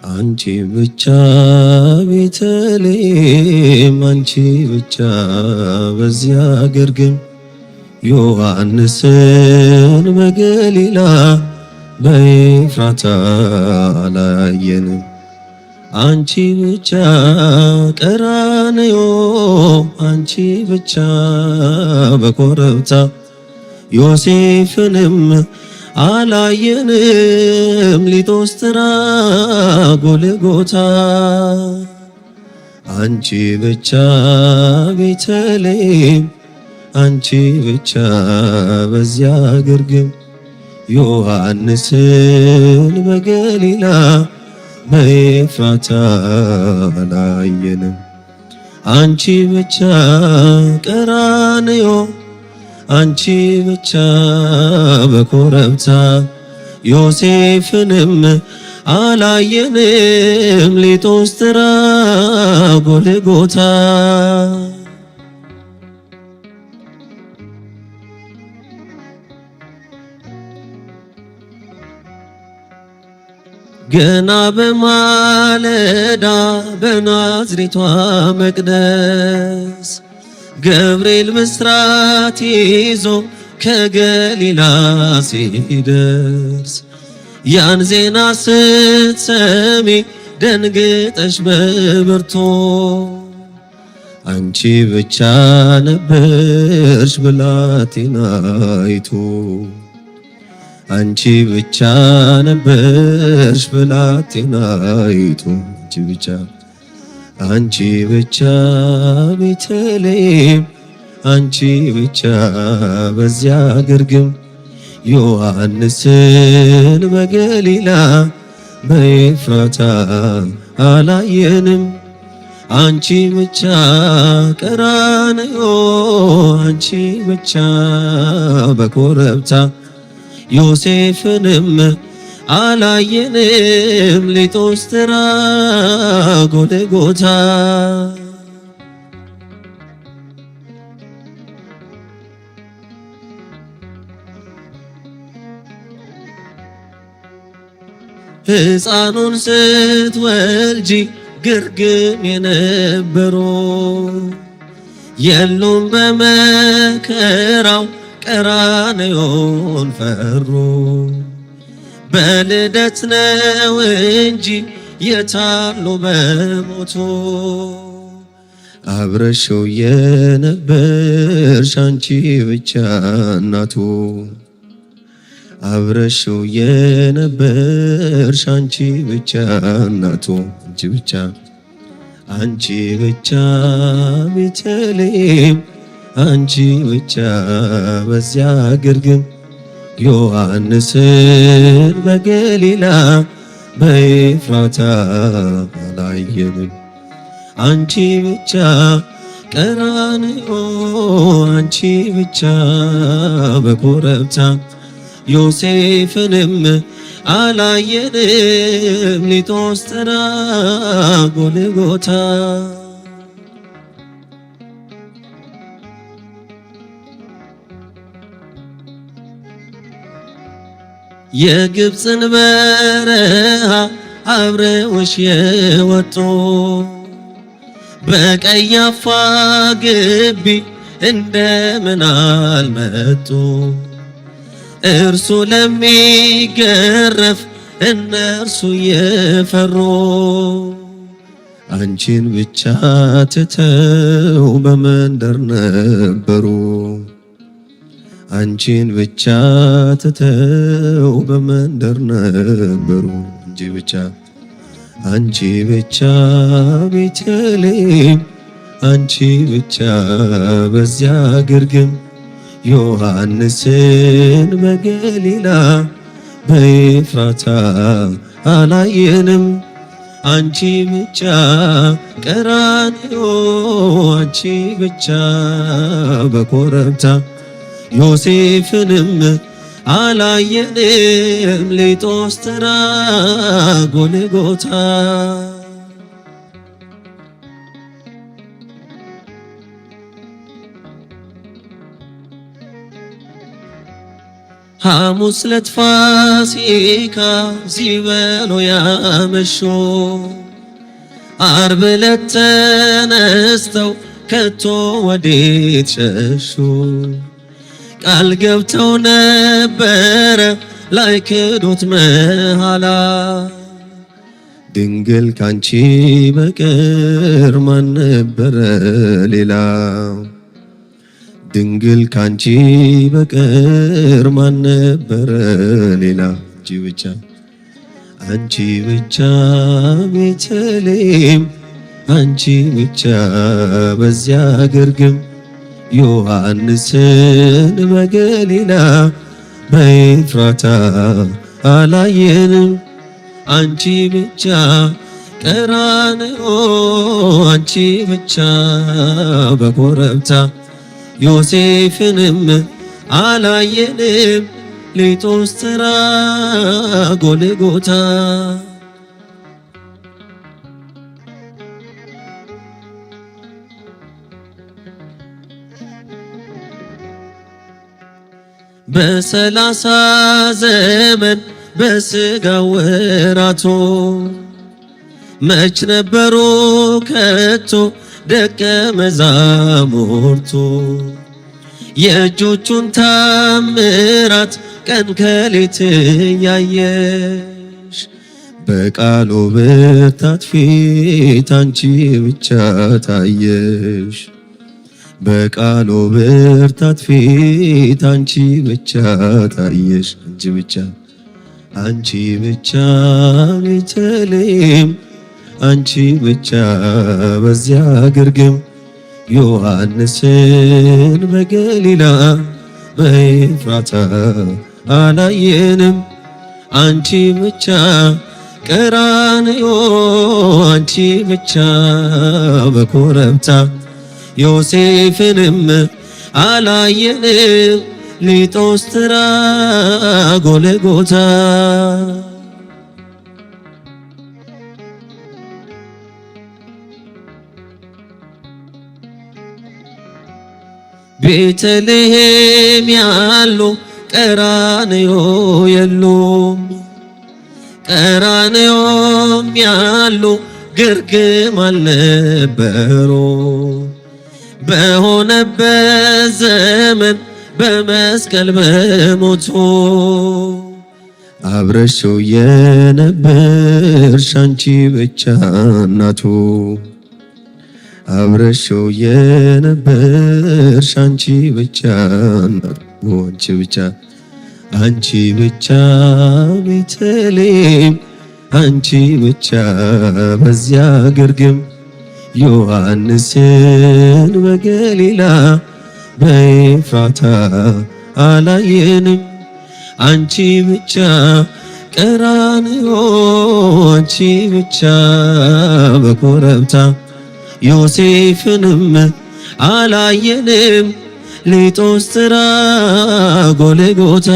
አንቺ ብቻ ቤተልሔም አንቺ ብቻ በዚያ ግርግም ዮሐንስን በገሊላ በኤፍራታ አላየንም። አንቺ ብቻ ቀራንዮ አንቺ ብቻ በኮረብታ ዮሴፍንም አላየንም ሊጦስትራ ጎልጎታ። አንቺ ብቻ ቤተልሔም አንቺ ብቻ በዚያ ግርግም ዮሐንስን በገሊላ በኤፍራታ አላየንም። አንቺ ብቻ ቀራንዮ አንቺ ብቻ በኮረብታ ዮሴፍንም አላየንም ሊጦስትራ ጎልጎታ። ገና በማለዳ በናዝሬቷ መቅደስ ገብርኤል ምስራት ይዞ ከገሊላ ሲደርስ ያን ዜና ስትሰሚ ደንግጠሽ በብርቱ አንቺ ብቻ ነበርሽ ብላቴናይቱ አንቺ ብቻ ነበርሽ ብላቴናይቱ አንቺ ብቻ ቤተልሔም አንቺ ብቻ በዚያ ግርግም ዮሐንስን በገሊላ በኤፍራታ አላየንም። አንቺ ብቻ ቀራንዮ አንቺ ብቻ በኮረብታ ዮሴፍንም አላየንም ሊጦስትራ ጎልጎታ። ሕፃኑን ስትወልጂ ግርግም የነበሩ የሉም በመከራው ቀራንዮን ፈሩ። በልደት ነው እንጂ የታሉ በሞቱ አብረሽው የነበርሽ አንቺ ብቻ እናቱ አብረሽው የነበርሽ አንቺ ብቻ እናቱ አንቺ ብቻ ቤተልሔም አንቺ ብቻ በዚያ ግርግም ዮሐንስን በገሊላ በኤፍራታ አላየንም። አንቺ ብቻ ቀራንዮ አንቺ ብቻ በኮረብታ ዮሴፍንም አላየንም ሊጦስትራ ጎልጎታ። የግብፅን በረሃ አብረውሽ የወጡ በቀያፋ ግቢ እንደምን አልመጡ እርሱ ለሚገረፍ እነርሱ የፈሩ አንቺን ብቻ ትተው በመንደር ነበሩ አንቺን ብቻ ትተው በመንደር ነበሩ አንቺ ብቻ ቤተልሔም አንቺ ብቻ በዚያ ግርግም ዮሐንስን በገሊላ በኤፍራታ አላየንም። አንቺ ብቻ ቀራንዮ አንቺ ብቻ በኮረብታ ዮሴፍንም አላየንም ሊጦስትራ ጎልጎታ። ሐሙስ ዕለት ፋሲካ ሲበሉ ያመሹ ዓርብ ዕለት ተነስተው ከቶ ወዴት ሸሹ? ቃል ገብተው ነበረ ላይክዱት መሐላ ድንግል ካንቺ በቀር ማን ነበረ ሌላ? ድንግል ካንቺ በቀር ማን ነበረ ሌላ? አንቺ ብቻ ቤተልሔም አንቺ ብቻ በዚያ ግርግም ዮሐንስን በገሊላ በኤፍራታ አላየንም። አንቺ ብቻ ቀራንዮ አንቺ ብቻ በኮረብታ ዮሴፍንም አላየንም። ሊጦስትራ ጎልጎታ በ30 ዘመን በሥጋ ወራቶ መች ነበሩ ከቶ ደቀ መዛሙርቱ? የእጆቹን ታምራት ቀን ከሌት ያየሽ በቃሉ ብርታት ፊት አንቺ ብቻ ታየሽ። በቃሉ ብርታት ፊት አንቺ ብቻ ታየሽ። አንቺ ብቻ ቤተልሔም አንቺ ብቻ በዚያ ግርግም ዮሐንስን በገሊላ በኤፍራታ አላየንም። አንቺ ብቻ ቀራንዮ አንቺ ብቻ በኮረብታ ዮሴፍንም አላየንም። ሊጦስትራ ጎልጎታ ቤተልሔም ያሉ ቀራንዮ የሉም። ቀራንዮም ያሉ ግርግም አልነበሩ። በሆነበት ዘመን በመስቀል በሞቱ አብረሽው የነበርሽ አንቺ ብቻ እናቱ። አብረሽው የነበርሽ አንቺ ብቻ እናቱ። አንቺ ብቻ ቤተልሔም አንቺ ብቻ በዚያ ግርግም ዮሐንስን በገሊላ በኤፍራታ አላየንም። አንቺ ብቻ ቀራንዮ አንቺ ብቻ በኮረብታ ዮሴፍንም አላየንም። ሊጦስትራ ጎልጎታ